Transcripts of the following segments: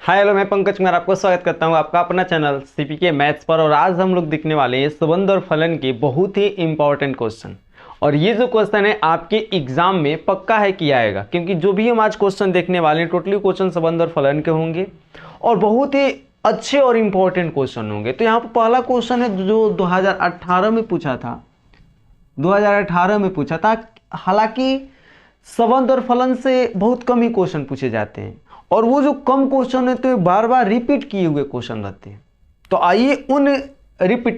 Hi hello, मैं पंकज कुमार आपको स्वागत करता हूं आपका अपना चैनल सीपीके मैथ्स पर। और आज हम लोग देखने वाले हैं संबंध और फलन के बहुत ही इंपॉर्टेंट क्वेश्चन। और ये जो क्वेश्चन है आपके एग्जाम में पक्का है कि आएगा, क्योंकि जो भी हम आज क्वेश्चन देखने वाले हैं टोटली क्वेश्चन संबंध और फलन के होंगे और बहुत ही अच्छे और इम्पोर्टेंट क्वेश्चन होंगे। तो यहाँ पर पहला क्वेश्चन है जो 2018 में पूछा था, 2018 में पूछा था। हालांकि संबंध और फलन से बहुत कम ही क्वेश्चन पूछे जाते हैं और वो जो कम क्वेश्चन है तो बार बार रिपीट किए हुए क्वेश्चन रहते हैं। तो आइए उन रिपीट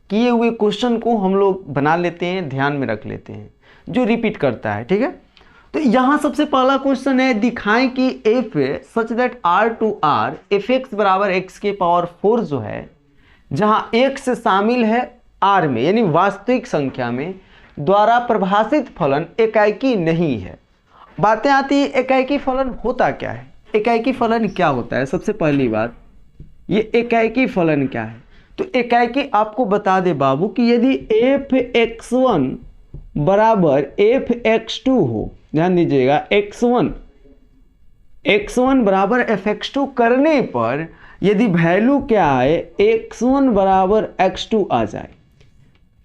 किए हुए क्वेश्चन को हम लोग बना लेते हैं, ध्यान में रख लेते हैं जो रिपीट करता है। ठीक है, तो यहाँ सबसे पहला क्वेश्चन है, दिखाएं कि F such that R to R F X बराबर एक्स के पावर 4 जो है, जहाँ एक्स शामिल है आर में यानी वास्तविक संख्या में, द्वारा परिभाषित फलन एकाएकी नहीं है। बातें आती है एकाएकी फलन होता क्या है, एकाएकी फलन क्या होता है। सबसे पहली बात, ये एकाएकी फलन क्या है। तो एकाएकी आपको बता दे बाबू कि यदि एफ एक्स वन बराबर एफ एक्स टू हो, ध्यान दीजिएगा, एक्स वन बराबर एफ एक्स टू करने पर यदि वैल्यू क्या आए, एक्स वन बराबर एक्स टू आ जाए,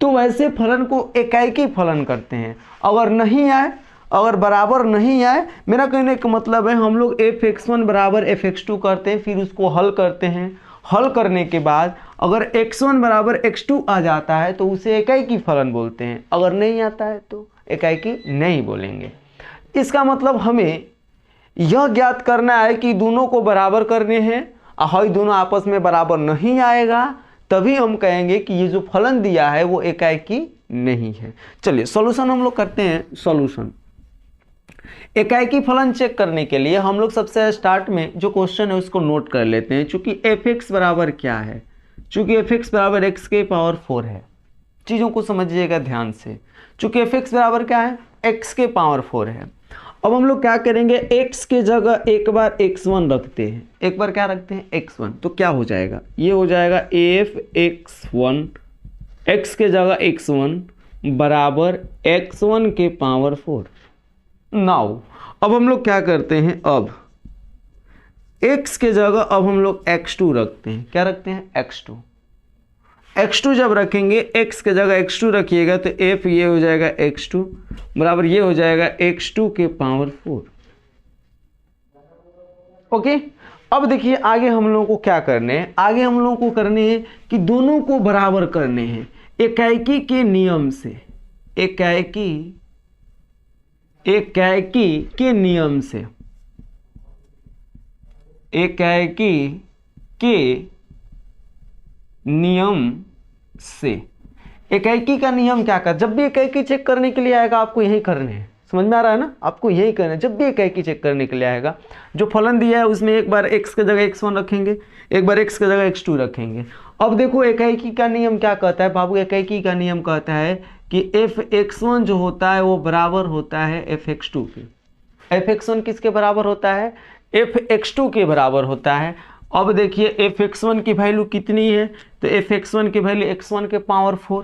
तो वैसे फलन को एकाएकी फलन करते हैं। अगर नहीं आए, अगर बराबर नहीं आए, मेरा कहने का मतलब है हम लोग एफ एक्स वन बराबर एफ एक्स टू करते हैं, फिर उसको हल करते हैं। हल करने के बाद अगर एक्स वन बराबर एक्स टू आ जाता है तो उसे एकाएकी फलन बोलते हैं, अगर नहीं आता है तो एकाएकी नहीं बोलेंगे। इसका मतलब हमें यह ज्ञात करना है कि दोनों को बराबर करने हैं, और दोनों आपस में बराबर नहीं आएगा तभी हम कहेंगे कि ये जो फलन दिया है वो एकाएकी नहीं है। चलिए सॉल्यूशन हम लोग करते हैं। सॉल्यूशन एकाएकी फलन चेक करने के लिए हम लोग सबसे स्टार्ट में जो क्वेश्चन है उसको नोट कर लेते हैं। चूंकि एफ एक्स बराबर क्या है, चूंकि एफ एक्स बराबर एक्स के पावर 4 है, चीज़ों को समझिएगा ध्यान से। चूंकि एफ एक्स बराबर क्या है, एक्स के पावर 4 है। अब हम लोग क्या करेंगे, एक्स के जगह एक बार x1 रखते हैं, एक बार क्या रखते हैं, x1। तो क्या हो जाएगा, ये हो जाएगा एफ x1, x के जगह x1 बराबर x1 के पावर 4। नाउ अब हम लोग क्या करते हैं, अब x के जगह अब हम लोग x2 रखते हैं। क्या रखते हैं, x2 जब रखेंगे, x के जगह x2 रखिएगा तो f ये हो जाएगा x2 बराबर ये हो जाएगा x2 के पावर 4। ओके, अब देखिए आगे हम लोगों को क्या करने हैं, आगे हम लोगों को करने हैं कि दोनों को बराबर करने हैं एकाएकी के नियम से, एकाएकी के नियम से, एकाएकी के नियम से। एकाएकी का नियम क्या कर, जब भी एकाएकी चेक करने के लिए आएगा आपको यही करने हैं, समझ में आ रहा है ना, आपको यही करना है। जब भी एकाएकी चेक करने के लिए आएगा, जो फलन दिया है उसमें एक बार x के जगह x1 रखेंगे, एक बार x के जगह x2 रखेंगे। अब देखो एकाएकी का नियम क्या कहता है बाबू, एकाएकी का नियम कहता है कि एफ एक्स1 जो होता है वो बराबर होता है एफ एक्स टू के। एफ एक्स1 किसके बराबर होता है, एफ एक्स टू के बराबर होता है। अब देखिए एफ एक्स1 की वैल्यू कितनी है, तो एफ एक्स1 की वैल्यू x1 के पावर 4,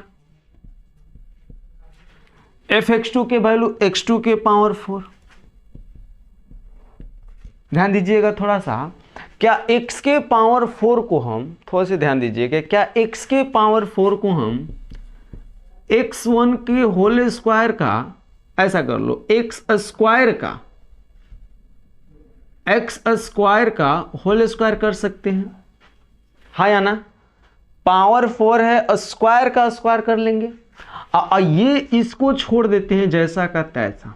एफ एक्स2 के वैल्यू x2 के पावर 4। ध्यान दीजिएगा थोड़ा सा, क्या x के पावर 4 को हम, थोड़ा सा ध्यान दीजिएगा, क्या x के पावर 4 को हम x1 के होल स्क्वायर का, ऐसा कर लो, x स्क्वायर का होल स्क्वायर कर सकते हैं, हाँ या ना। पावर 4 है, स्क्वायर का स्क्वायर कर लेंगे। ये इसको छोड़ देते हैं जैसा का तैसा।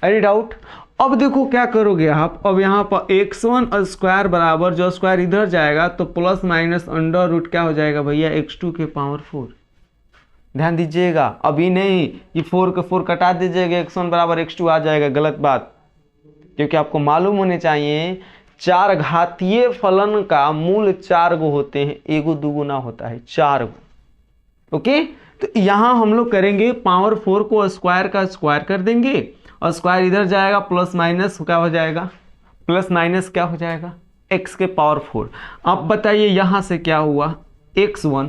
Any doubt. अब देखो क्या करोगे आप, अब यहाँ पर x1 स्क्वायर बराबर, जो स्क्वायर इधर जाएगा तो प्लस माइनस अंडर रूट क्या हो जाएगा भैया, x2 के पावर 4। ध्यान दीजिएगा, अभी नहीं, ये 4 के 4 कटा दीजिएगा, x1 बराबर x2 आ जाएगा। गलत बात, क्योंकि आपको मालूम होने चाहिए चार घातीय फलन का मूल 4 गो होते हैं, एगो दूगो ना होता है, 4 गो। ओके, तो यहाँ हम लोग करेंगे पावर 4 को स्क्वायर का स्क्वायर कर देंगे और स्क्वायर इधर जाएगा, प्लस माइनस क्या हो जाएगा, प्लस माइनस क्या हो जाएगा, x के पावर 4। अब बताइए यहाँ से क्या हुआ, x1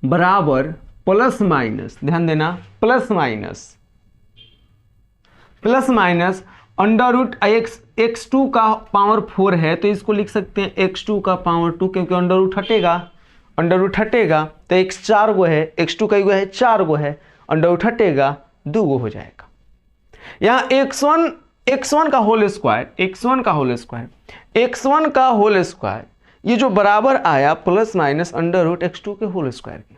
बराबर प्लस माइनस, ध्यान देना, plus minus under root x x2 का पावर 4 है तो इसको लिख सकते हैं x2 का पावर 2, क्योंकि अंडर रूट हटेगा, अंडर रूट हटेगा तो x 4 गो है, x2 का गो है 4 गो है, अंडर रूट हटेगा 2 गो हो जाएगा। यहाँ x1 का होल स्क्वायर, x1 का होल स्क्वायर, x1 का होल स्क्वायर ये जो बराबर आया plus minus under root x2 के होल स्क्वायर के।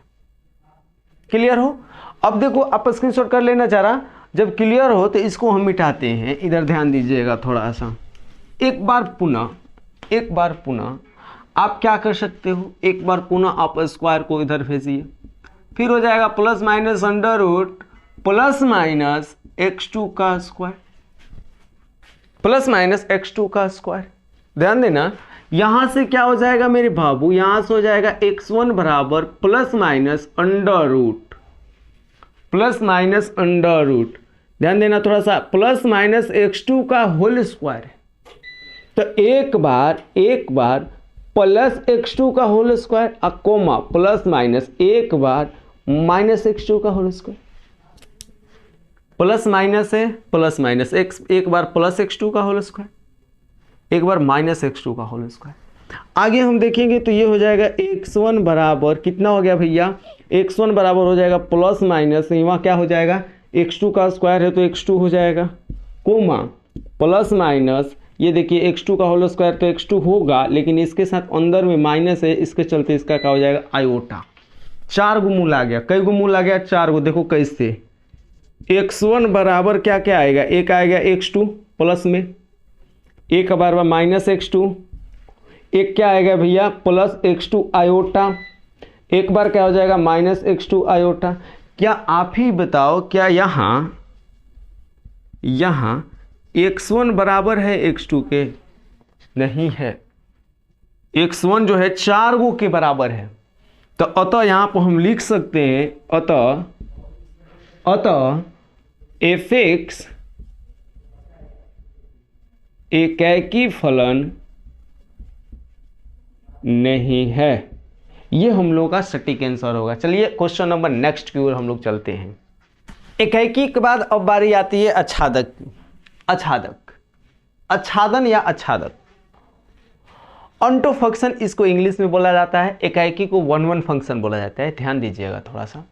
क्लियर हो? अब देखो आप स्क्रीनशॉट कर लेना चाह रहा, जब क्लियर हो तो इसको हम मिटाते हैं। इधर ध्यान दीजिएगा थोड़ा सा। एक बार पुनः आप क्या कर सकते हो, एक बार पुनः आप स्क्वायर को इधर भेजिए, फिर हो जाएगा plus minus under root plus minus x2 का स्क्वायर, प्लस माइनस x2 का स्क्वायर। ध्यान देना यहां से क्या हो जाएगा मेरे बाबू, यहां से हो जाएगा x1 बराबर plus minus under root, plus minus under root. ध्यान देना थोड़ा सा, प्लस माइनस x2 का होल स्क्वायर है तो एक बार प्लस x2 का whole square comma plus minus एक बार माइनस x2 का होल स्क्वायर, प्लस माइनस है प्लस माइनस x, एक बार प्लस x2 का होल स्क्वायर, एक बार माइनस x2 का होल स्क्वायर। आगे हम देखेंगे तो ये हो जाएगा x1 बराबर कितना हो गया भैया, x1 बराबर हो जाएगा प्लस माइनस यहाँ क्या हो जाएगा x2 का स्क्वायर है तो x2 हो जाएगा कोमा प्लस माइनस ये देखिए x2 का होल स्क्वायर तो x2 होगा, लेकिन इसके साथ अंदर में माइनस है, इसके चलते इसका क्या हो जाएगा आयोटा। 4 गो मूल आ गया, कई गो मूल आ गया 4 गो। देखो कैसे, x1 बराबर क्या क्या आएगा, एक आएगा x2 प्लस में, एक बार माइनस x2, एक क्या आएगा भैया प्लस x2 आयोटा, एक बार क्या हो जाएगा माइनस x2 आयोटा। क्या आप ही बताओ, क्या यहाँ x1 बराबर है x2 के? नहीं है, x1 जो है 4 गो के बराबर है। तो अतः यहाँ पर हम लिख सकते हैं अतः fx एकैकी फलन नहीं है। ये हम लोग का सटीक आंसर होगा। चलिए क्वेश्चन नंबर नेक्स्ट की ओर हम लोग चलते हैं। एकैकी के बाद अब बारी आती है आच्छादक की। आच्छादन या आच्छादक, ऑन्टो फंक्शन इसको इंग्लिश में बोला जाता है, एकैकी को 1-1 फंक्शन बोला जाता है। ध्यान दीजिएगा थोड़ा सा,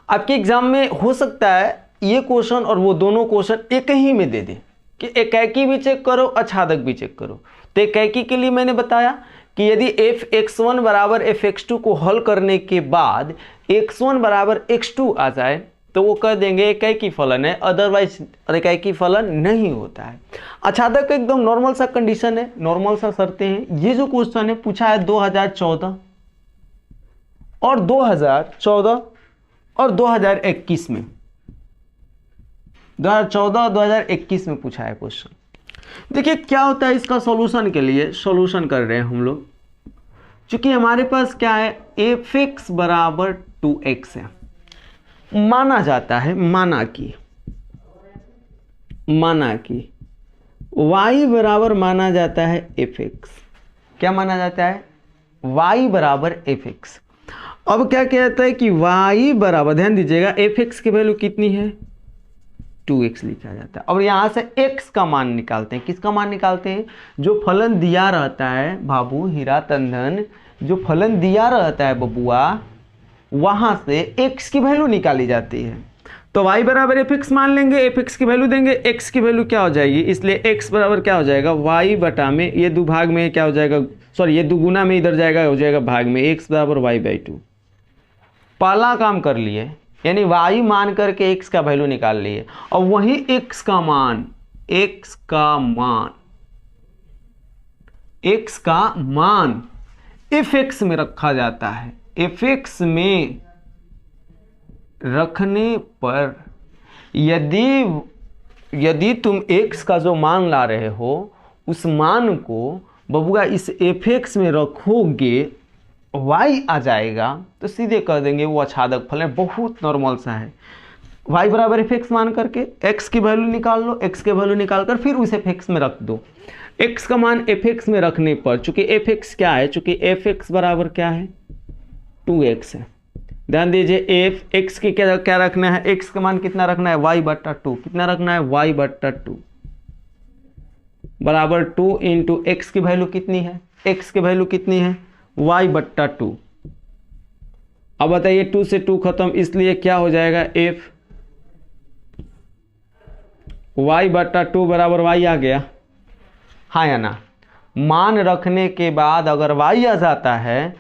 आपके एग्जाम में हो सकता है ये क्वेश्चन और वो दोनों क्वेश्चन एक ही में दे दे कि एकैकी भी चेक करो आच्छादक भी चेक करो। तो एकैकी के लिए मैंने बताया कि यदि fx1 बराबर fx2 को हल करने के बाद x1 बराबर x2 आ जाए तो वो कह देंगे एकैकी फलन है, अदरवाइज एकैकी फलन नहीं होता है। आच्छादक एकदम नॉर्मल सा कंडीशन है, नॉर्मल सा शर्तें हैं। ये जो क्वेश्चन है पूछा है 2014 और 2021 में, 2014 और 2021 में पूछा है क्वेश्चन। देखिए क्या होता है इसका सॉल्यूशन के लिए, सॉल्यूशन कर रहे हैं हम लोग। चूंकि हमारे पास क्या है fx बराबर 2x है, माना जाता है, माना कि y बराबर माना जाता है fx। क्या माना जाता है? y बराबर fx। अब क्या कहता है कि y बराबर, ध्यान दीजिएगा fx की वैल्यू कितनी है 2x लिखा जाता है। और यहाँ से x का मान निकालते हैं। किसका मान निकालते हैं? जो फलन दिया रहता है बाबू हीरा तंदन, जो फलन दिया रहता है बबुआ, वहां से x की वैल्यू निकाली जाती है। तो y बराबर fx मान लेंगे, fx की वैल्यू देंगे, x की वैल्यू क्या हो जाएगी, इसलिए x बराबर क्या हो जाएगा y बटा में, ये दो भाग में क्या हो जाएगा, सॉरी ये दुगुना में इधर जाएगा, हो जाएगा भाग में, x बराबर y/2। पहला काम कर लिए, यानी y मान करके x का वैल्यू निकाल लिए, और वही x का मान fx में रखा जाता है। fx में रखने पर यदि तुम x का जो मान ला रहे हो उस मान को बबुआ इस fx में रखोगे, y आ जाएगा तो सीधे कर देंगे वो आच्छादक फलन। बहुत नॉर्मल सा है। y बराबर fx मान करके x की वैल्यू निकाल लो, x की वैल्यू निकाल कर फिर उसे fx में रख दो। x का मान fx में रखने पर, चूंकि fx क्या है, चूंकि fx बराबर क्या है 2x है। ध्यान दीजिए fx की क्या रखना है, x का मान कितना रखना है y/2। कितना रखना है y/2। बराबर 2 इंटू एक्स की वैल्यू कितनी है, एक्स की वैल्यू कितनी है y बट्टा 2। अब बताइए 2 से 2 खत्म, इसलिए क्या हो जाएगा f y बट्टा 2 बराबर y आ गया, हाँ या ना। मान रखने के बाद अगर y आ जाता है,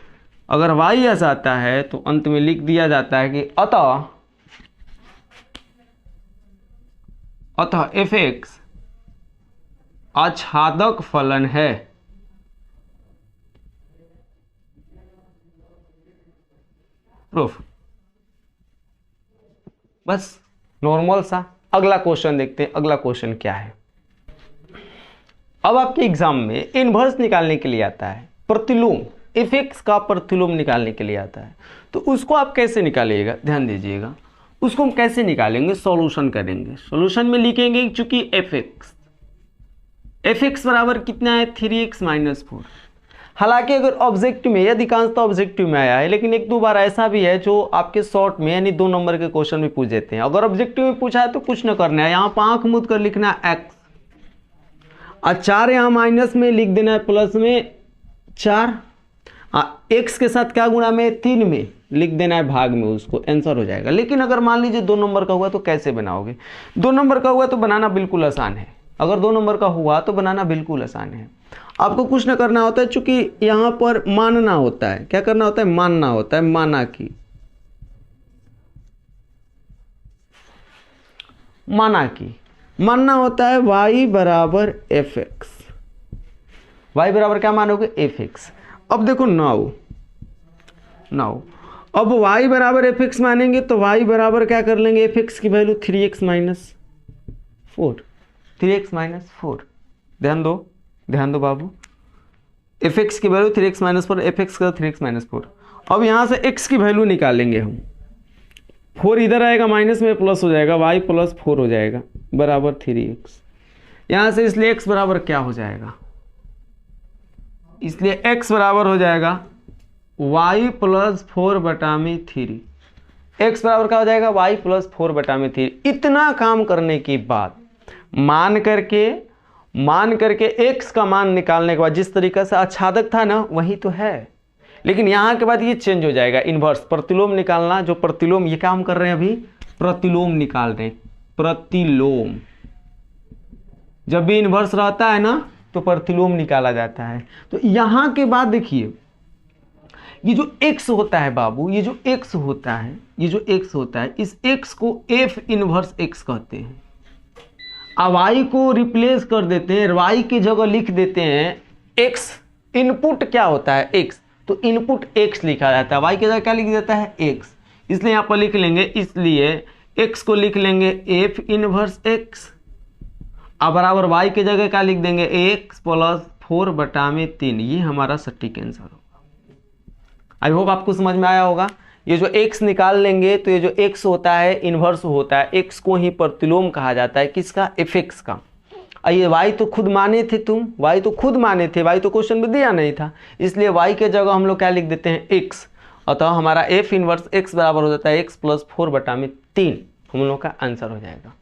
अगर y आ जाता है तो अंत में लिख दिया जाता है कि अतः fx आच्छादक फलन है। प्रूफ। बस नॉर्मल सा। अगला क्वेश्चन देखते हैं, अगला क्वेश्चन क्या है। अब आपके एग्जाम में इनवर्स निकालने के लिए आता है, प्रतिलोम, fx का प्रतिलोम निकालने के लिए आता है। तो उसको आप कैसे निकालिएगा, ध्यान दीजिएगा। उसको हम कैसे निकालेंगे, सॉल्यूशन करेंगे। सॉल्यूशन में लिखेंगे चूंकि fx बराबर कितना है 3x माइनस 4। हालांकि अगर ऑब्जेक्टिव में, अधिकांशतः ऑब्जेक्टिव में आया है, लेकिन एक दो बार ऐसा भी है जो आपके शॉर्ट में यानी 2 नंबर के क्वेश्चन में पूछ देते हैं। अगर ऑब्जेक्टिव में पूछा है तो कुछ न करना है, यहाँ पर आंख मूंद कर लिखना है x और 4 यहाँ माइनस में लिख देना है प्लस में 4, x के साथ क्या गुणा में 3 में लिख देना है भाग में, उसको आंसर हो जाएगा। लेकिन अगर मान लीजिए 2 नंबर का हुआ तो कैसे बनाओगे, 2 नंबर का हुआ तो बनाना बिल्कुल आसान है। अगर 2 नंबर का हुआ तो बनाना बिल्कुल आसान है। आपको कुछ ना करना होता है, चूंकि यहां पर मानना होता है। क्या करना होता है, मानना होता है, माना कि, मानना होता है y बराबर fx। y बराबर क्या मानोगे fx। अब देखो नाउ अब y बराबर fx मानेंगे तो y बराबर क्या कर लेंगे, fx की वैल्यू 3x माइनस 4। ध्यान दो बाबू, fx की वैल्यू 3x माइनस 4, fx का 3x माइनस 4। अब यहाँ से x की वैल्यू निकालेंगे हम, 4 इधर आएगा माइनस में प्लस हो जाएगा, y प्लस 4 हो जाएगा बराबर 3x। यहाँ से इसलिए x बराबर क्या हो जाएगा, इसलिए x बराबर हो जाएगा y प्लस 4 बटा में 3। x बराबर क्या हो जाएगा, y प्लस 4 बटा में 3। इतना काम करने के बाद मान करके x का मान निकालने के बाद जिस तरीका से आच्छादक था ना वही तो है, लेकिन यहां के बाद ये चेंज हो जाएगा। इनवर्स प्रतिलोम निकालना, जो प्रतिलोम, ये काम कर रहे हैं अभी, प्रतिलोम निकाल रहे हैं। प्रतिलोम जब भी इनवर्स रहता है ना तो प्रतिलोम निकाला जाता है। तो यहां के बाद देखिए, ये जो x होता है बाबू, ये जो x होता है, इस x को f इनवर्स x कहते हैं। अब y को रिप्लेस कर देते हैं, y की जगह लिख देते हैं x। इनपुट क्या होता है, x, तो इनपुट x लिखा जाता है, y की जगह क्या लिख देता है x, इसलिए यहाँ पर लिख लेंगे, इसलिए x को लिख लेंगे f इनवर्स x। अब बराबर y की जगह क्या लिख देंगे, x प्लस 4 बटा में 3। ये हमारा सटीक आंसर होगा। आई होप आपको समझ में आया होगा। ये जो x निकाल लेंगे तो ये जो x होता है इनवर्स होता है, x को ही प्रतिलोम कहा जाता है, किसका, fx का। ये y तो खुद माने थे तुम, y तो क्वेश्चन में दिया नहीं था, इसलिए y के जगह हम लोग क्या लिख देते हैं, x। अतः हमारा f इनवर्स x बराबर हो जाता है x प्लस 4 बटा में 3। हम लोग का आंसर हो जाएगा।